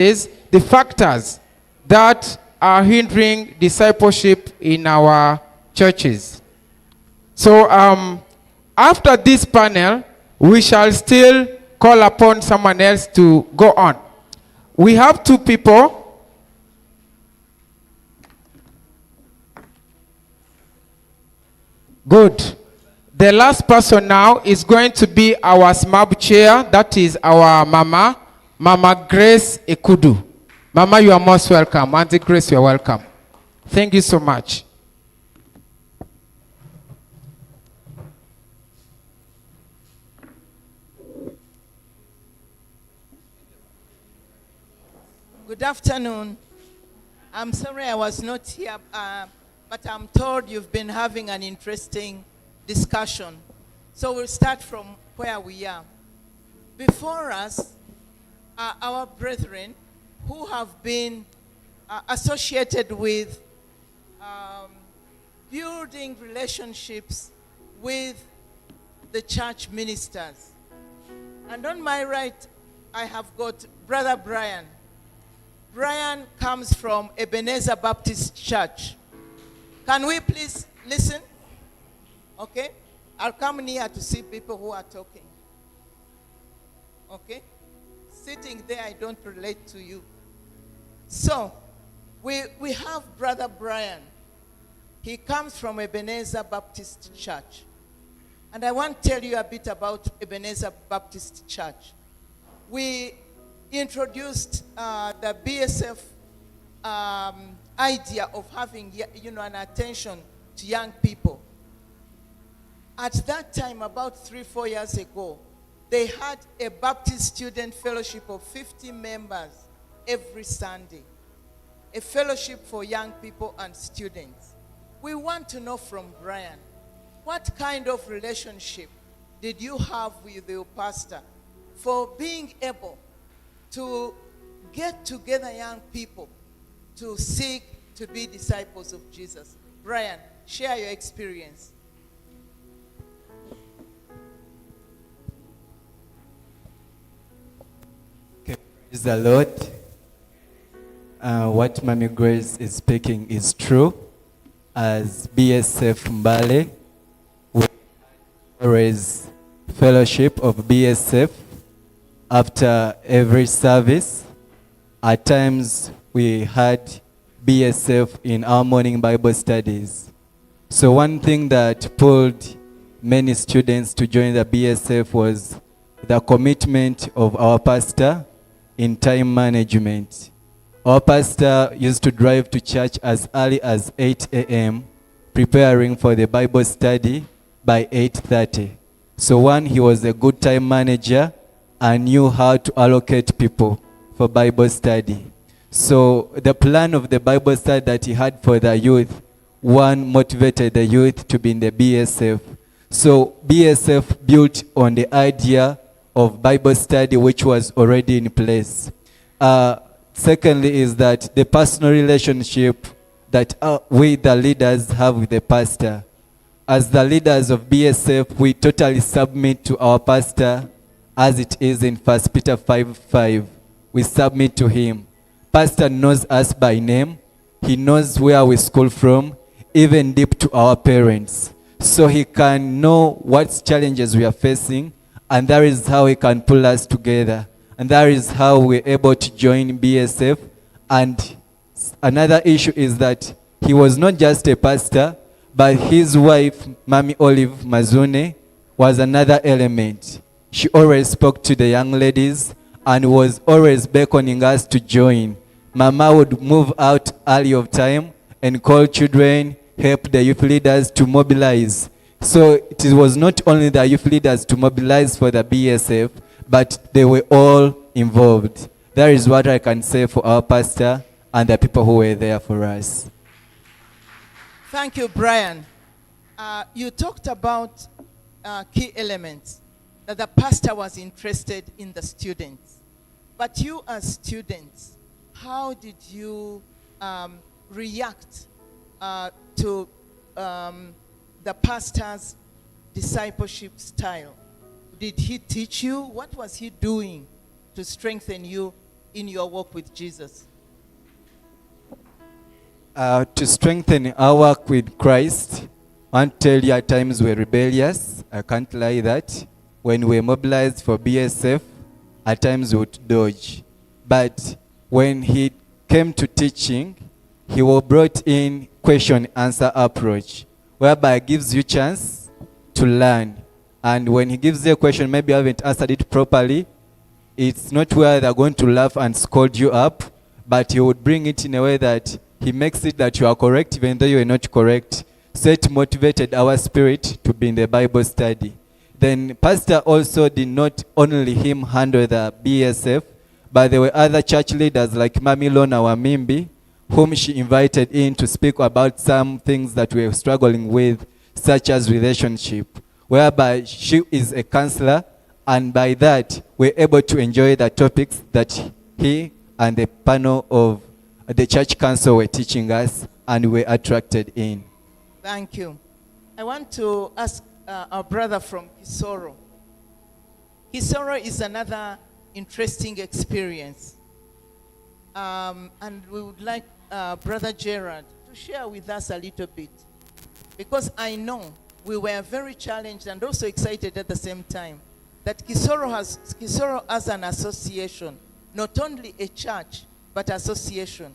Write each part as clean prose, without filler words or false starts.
is the factors that are hindering discipleship in our churches. So after this panel, we shall still call upon someone else to go on. We have two people. Good. The last person now is going to be our SMAB chair. That is our Mama Grace Ekudu. Mama, you are most welcome. Auntie Grace, you are welcome. Thank you so much. Good afternoon. I'm sorry I was not here, but I'm told you've been having an interesting discussion. So we'll start from where we are. Before us are our brethren who have been associated with building relationships with the church ministers. And on my right, I have got Brother Brian. Brian comes from Ebenezer Baptist Church. Can we please listen? Okay? I'll come near to see people who are talking. Okay? Sitting there, I don't relate to you. So, we have Brother Brian. He comes from Ebenezer Baptist Church. And I want to tell you a bit about Ebenezer Baptist Church. We introduced the BSF idea of having, an attention to young people. At that time, about 3-4 years ago, they had a Baptist student fellowship of 50 members every Sunday. A fellowship for young people and students. We want to know from Brian, what kind of relationship did you have with your pastor for being able to get together young people to seek to be disciples of Jesus? Brian, share your experience. Okay, praise the Lord. What Mami Grace is speaking is true. As BSF Mbale, we always fellowship of BSF after every service. At times we had BSF in our morning Bible studies. So one thing that pulled many students to join the BSF was the commitment of our pastor in time management. Our pastor used to drive to church as early as 8 a.m., preparing for the Bible study by 8:30. So one, he was a good time manager and knew how to allocate people for Bible study. So the plan of the Bible study that he had for the youth, one, motivated the youth to be in the BSF. So BSF built on the idea of Bible study which was already in place. Secondly is that the personal relationship that we the leaders have with the pastor. As the leaders of BSF, we totally submit to our pastor as it is in 1 Peter 5:5. We submit to him. Pastor knows us by name. He knows where we school from, even deep to our parents. So he can know what challenges we are facing, and that is how he can pull us together. And that is how we're able to join BSF. And another issue is that he was not just a pastor, but his wife, Mami Olive Mazune, was another element. She always spoke to the young ladies and was always beckoning us to join. Mama would move out early of time and call children, help the youth leaders to mobilize. So it was not only the youth leaders to mobilize for the BSF, but they were all involved. That is what I can say for our pastor and the people who were there for us. Thank you, Brian. You talked about key elements, that the pastor was interested in the students. But you as students, how did you react to the pastor's discipleship style? Did he teach you? What was he doing to strengthen you in your walk with Jesus? To strengthen our work with Christ, I want to tell you at times we're rebellious. I can't lie that. When we're mobilized for BSF, at times we would dodge. But when he came to teaching, he will brought in question-answer approach, whereby it gives you chance to learn. And when he gives you a question, maybe you haven't answered it properly, it's not where they're going to laugh and scold you up, but he would bring it in a way that he makes it that you are correct even though you are not correct. So it motivated our spirit to be in the Bible study. Then pastor also did not only him handle the BSF, but there were other church leaders like Mami Lona Wamimbi, whom she invited in to speak about some things that we were struggling with, such as relationship, whereby she is a counselor, and by that we're able to enjoy the topics that he and the panel of the church council were teaching us and we're attracted in. Thank you. I want to ask our brother from Kisoro. Kisoro is another interesting experience. And we would like Brother Gerard to share with us a little bit. Because I know we were very challenged and also excited at the same time that Kisoro as an association, not only a church, but association.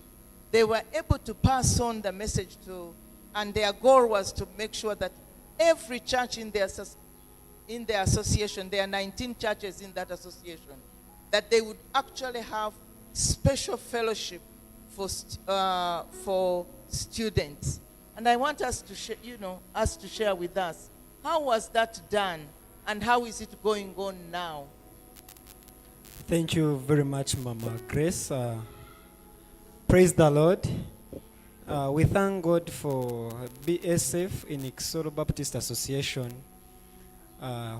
They were able to pass on the message to, and their goal was to make sure that every church in their association, there are 19 churches in that association, that they would actually have special fellowship for students. And I want us to share with us, how was that done and how is it going on now? Thank you very much, Mama Grace. Praise the Lord. We thank God for BSF in Ekudu Baptist Association.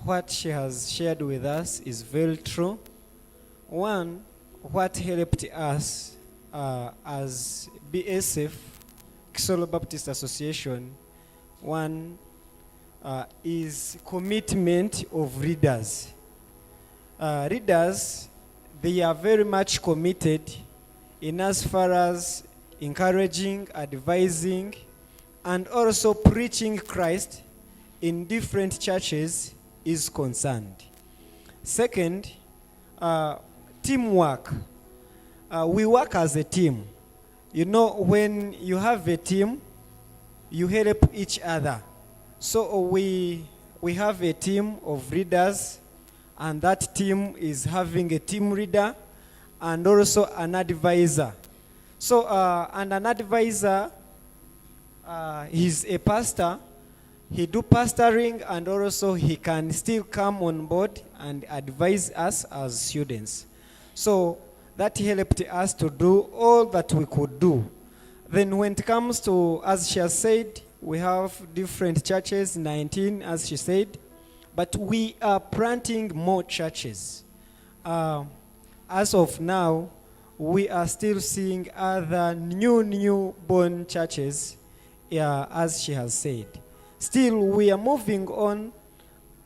What she has shared with us is very true. One, what helped us as BSF, Ekudu Baptist Association, one is commitment of readers. Readers, they are very much committed in as far as encouraging, advising, and also preaching Christ in different churches is concerned. Second, teamwork. We work as a team. You know, when you have a team, you help each other. So we have a team of readers, and that team is having a team reader and also an advisor. So, and an advisor, he's a pastor. He do pastoring, and also he can still come on board and advise us as students. So that helped us to do all that we could do. Then when it comes to, as she has said, we have different churches, 19 as she said, but we are planting more churches. As of now, we are still seeing other new-born churches, as she has said. Still, we are moving on,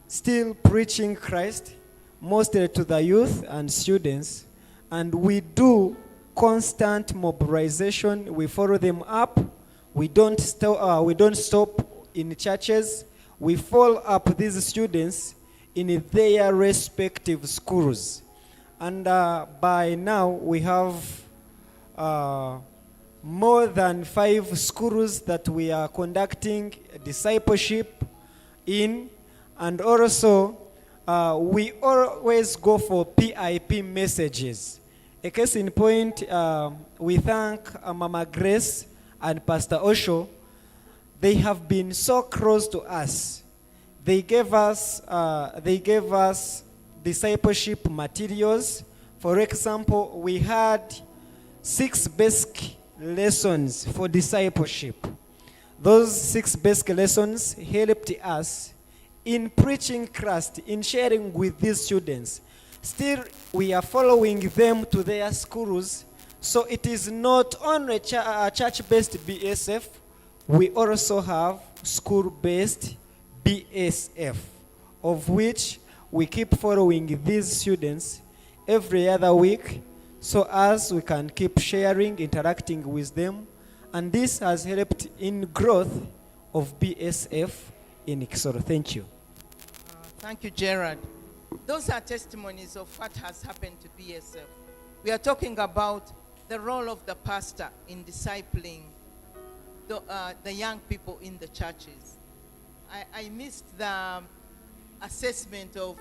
still preaching Christ, mostly to the youth and students, and we do constant mobilization. We follow them up. We don't stop in churches. We follow up these students in their respective schools. And by now, we have more than 5 schools that we are conducting discipleship in. And also, we always go for PIP messages. A case in point, we thank Mama Grace and Pastor Osho. They have been so close to us. They gave us discipleship materials. For example, we had 6 basic lessons for discipleship. Those 6 basic lessons helped us in preaching Christ, in sharing with these students. Still, we are following them to their schools. So it is not only a church-based BSF, we also have school-based BSF, of which we keep following these students every other week so as we can keep sharing, interacting with them, and this has helped in growth of BSF in Kisoro. Thank you. Thank you, Gerard. Those are testimonies of what has happened to BSF. We are talking about the role of the pastor in discipling the young people in the churches. I missed the assessment of,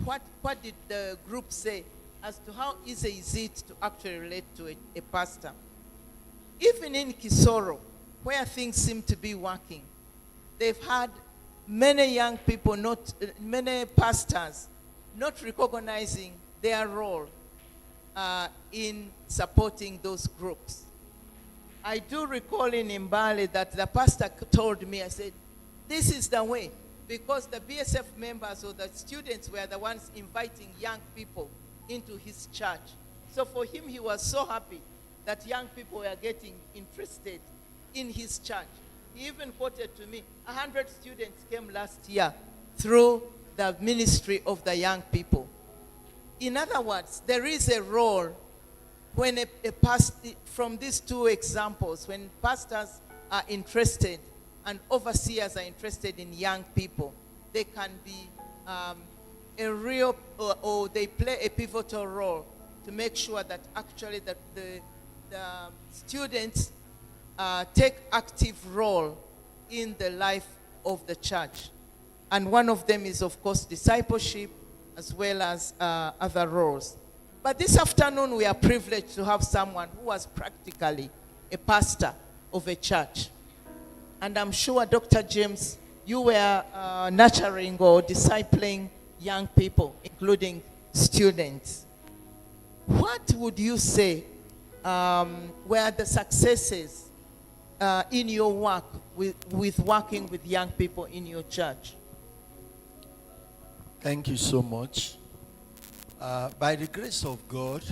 what did the group say as to how easy is it to actually relate to a pastor. Even in Kisoro, where things seem to be working, they've had many young people, many pastors, not recognizing their role in supporting those groups. I do recall in Mbale that the pastor told me, I said, this is the way, because the BSF members or the students were the ones inviting young people into his church. So for him, he was so happy that young people were getting interested in his church. He even quoted to me, 100 students came last year through the ministry of the young people. In other words, there is a role when a pastor, from these two examples, when pastors are interested and overseers are interested in young people, they can be a real, or they play a pivotal role to make sure that actually the students take active role in the life of the church. And one of them is, of course, discipleship, as well as other roles. But this afternoon, we are privileged to have someone who was practically a pastor of a church. And I'm sure, Dr. James, you were nurturing or discipling young people, including students. What would you say were the successes in your work with working with young people in your church? Thank you so much. By the grace of God,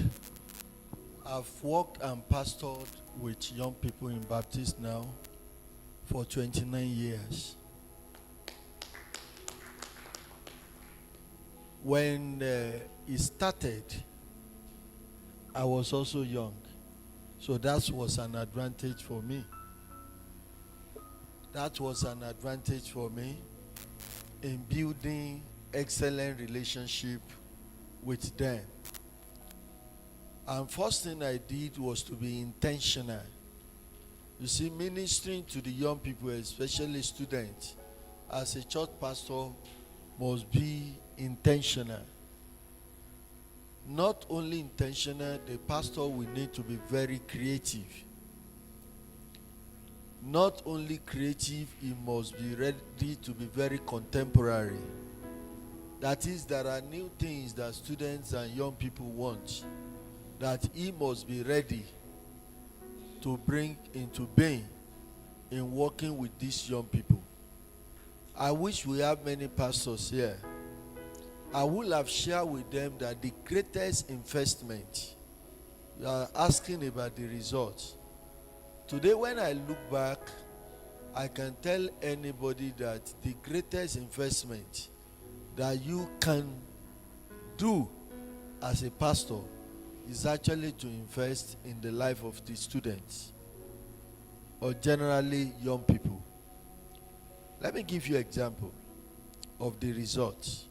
I've worked and pastored with young people in Baptist now for 29 years. When it started, I was also young. So that was an advantage for me. That was an advantage for me in building excellent relationship with them. And first thing I did was to be intentional. You see, ministering to the young people, especially students, as a church pastor, must be intentional. Not only intentional, the pastor will need to be very creative. Not only creative, he must be ready to be very contemporary. That is, there are new things that students and young people want, that he must be ready to bring into being in working with these young people. I wish we have many pastors here. I would have shared with them that the greatest investment, you are asking about the results. Today, when I look back, I can tell anybody that the greatest investment that you can do as a pastor is actually to invest in the life of the students, or generally young people. Let me give you an example of the results.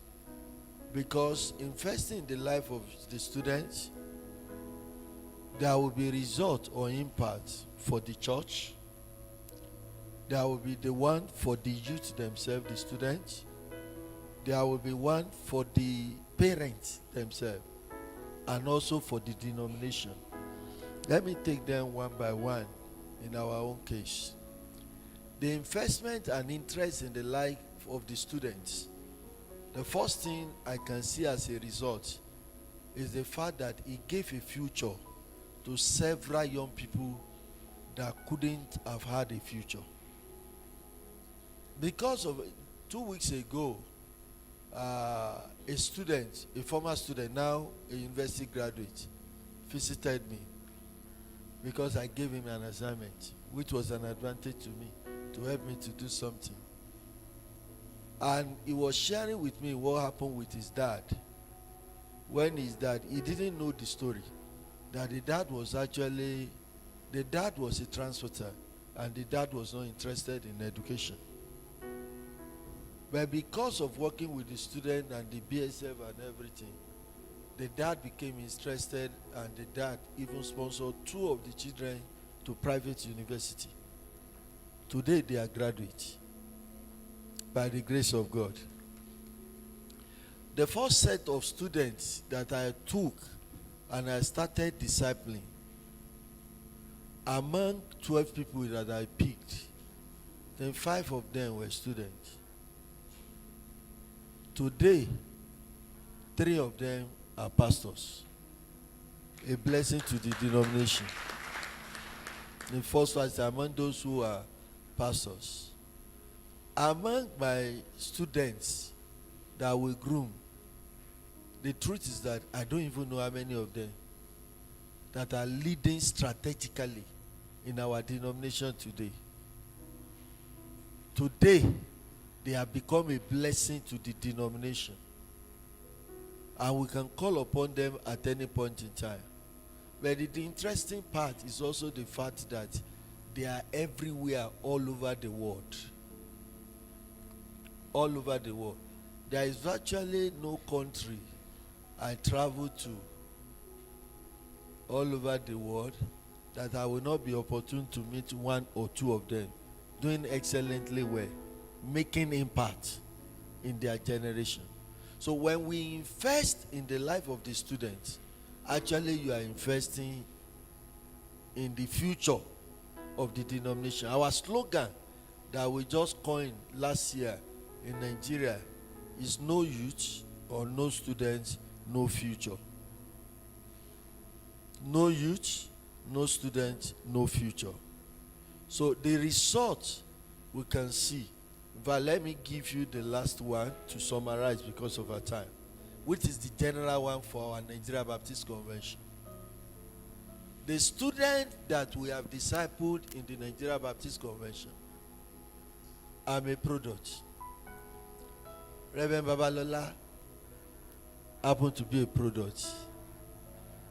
Because investing in the life of the students, there will be result or impact for the church. There will be the one for the youth themselves, the students. There will be one for the parents themselves, and also for the denomination. Let me take them one by one in our own case. The investment and interest in the life of the students, the first thing I can see as a result is the fact that it gave a future to several young people that couldn't have had a future. Because of 2 weeks ago, a student, a former student, now a university graduate, visited me because I gave him an assignment, which was an advantage to me, to help me to do something. And he was sharing with me what happened with his dad. when his dad, he didn't know the story, that the dad was a transporter, and the dad was not interested in education. But because of working with the student and the BSF and everything, the dad became interested, and the dad even sponsored 2 of the children to private university. Today they are graduates by the grace of God. The first set of students that I took and I started discipling, among 12 people that I picked, then 5 of them were students. Today, 3 of them are pastors. A blessing to the denomination. The first one is among those who are pastors. Among my students that we groom, the truth is that I don't even know how many of them that are leading strategically in our denomination today. Today, they have become a blessing to the denomination. And we can call upon them at any point in time. But the interesting part is also the fact that they are everywhere, all over the world. All over the world. There is virtually no country I travel to all over the world that I will not be opportune to meet 1 or 2 of them doing excellently well, making impact in their generation. So when we invest in the life of the students, actually you are investing in the future of the denomination. Our slogan that we just coined last year in Nigeria is no youth or no students, no future. No youth, no students, no future. So the result we can see. But let me give you the last one to summarize because of our time, which is the general one for our Nigeria Baptist Convention. The student that we have discipled in the Nigeria Baptist Convention, I'm a product. Reverend Babalola happened to be a product.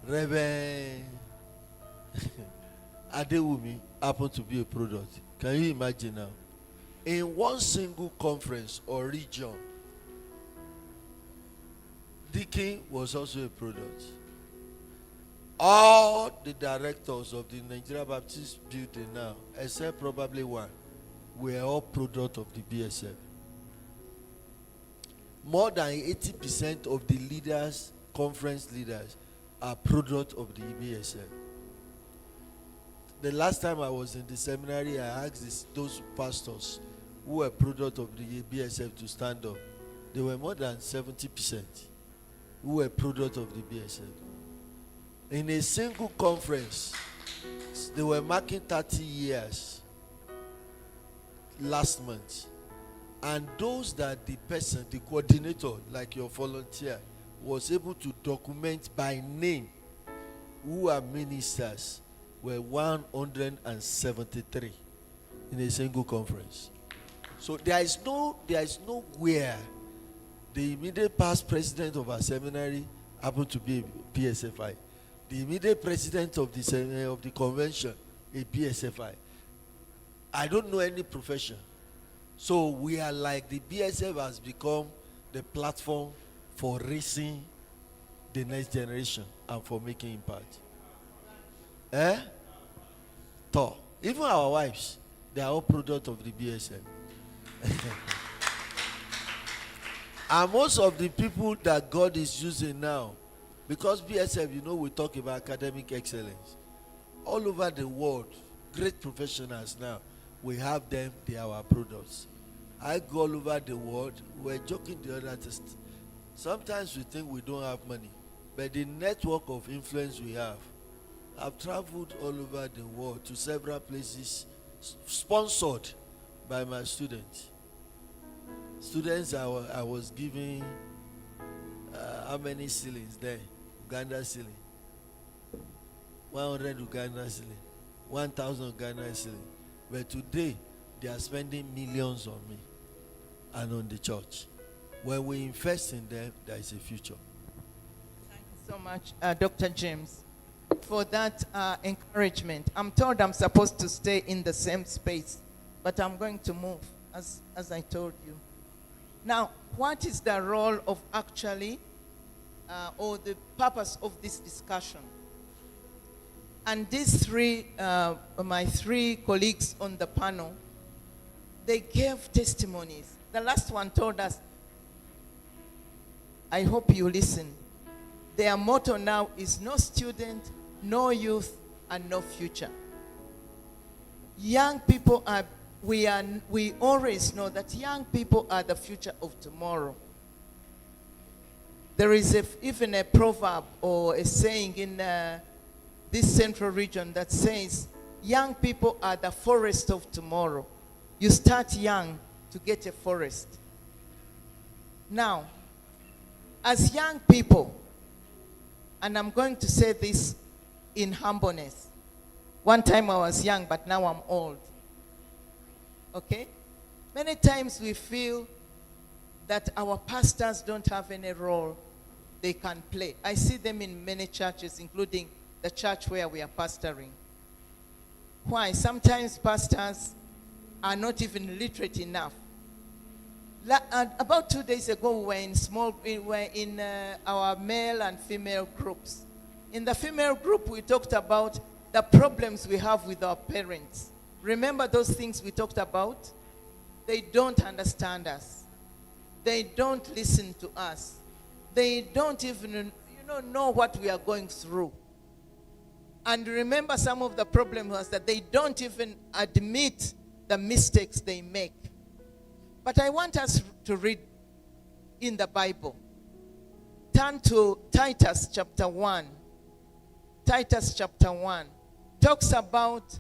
Reverend Adewumi happened to be a product. Can you imagine now? In one single conference or region, Deacon was also a product. All the directors of the Nigeria Baptist building now, except probably one, were all product of the BSF. More than 80% of the leaders, conference leaders, are product of the BSF. The last time I was in the seminary, I asked those pastors who were product of the BSF to stand up. They were more than 70% who were product of the BSF. In a single conference, they were marking 30 years last month. And those that the person, the coordinator, like your volunteer, was able to document by name who are ministers were 173 in a single conference. So there is nowhere the immediate past president of our seminary happened to be a PSFI. The immediate president of the convention, a PSFI. I don't know any profession. So we are like the BSF has become the platform for raising the next generation and for making impact. Even our wives, they are all product of the BSF. And most of the people that God is using now, because BSF, we talk about academic excellence. All over the world, great professionals now, we have them, they are our products. I go all over the world. We're joking the other test. Sometimes we think we don't have money, but the network of influence we have. I've traveled all over the world to several places sponsored by my students. Students I was giving how many shillings there? Uganda shilling. 100 Uganda shilling. 1,000 Uganda shilling. But today, they are spending millions on me and on the church. When we invest in them, there is a future. so much, Dr. James, for that encouragement. I'm told I'm supposed to stay in the same space, but I'm going to move, as I told you. Now, what is the role of actually, or the purpose of this discussion? And these three, my three colleagues on the panel, they gave testimonies. The last one told us, I hope you listen. Their motto now is no student, no youth, and no future. Young people we always know that young people are the future of tomorrow. There is even a proverb or a saying in this central region that says, young people are the forest of tomorrow. You start young to get a forest. Now, as young people, and I'm going to say this in humbleness. One time I was young, but now I'm old. Okay? Many times we feel that our pastors don't have any role they can play. I see them in many churches, including the church where we are pastoring. Why? Sometimes pastors are not even literate enough. About 2 days ago, we were in our male and female groups. In the female group, we talked about the problems we have with our parents. Remember those things we talked about? They don't understand us. They don't listen to us. They don't even know what we are going through. And remember, some of the problem was that they don't even admit the mistakes they make. But I want us to read in the Bible. Turn to Titus chapter 1. Titus chapter 1 talks about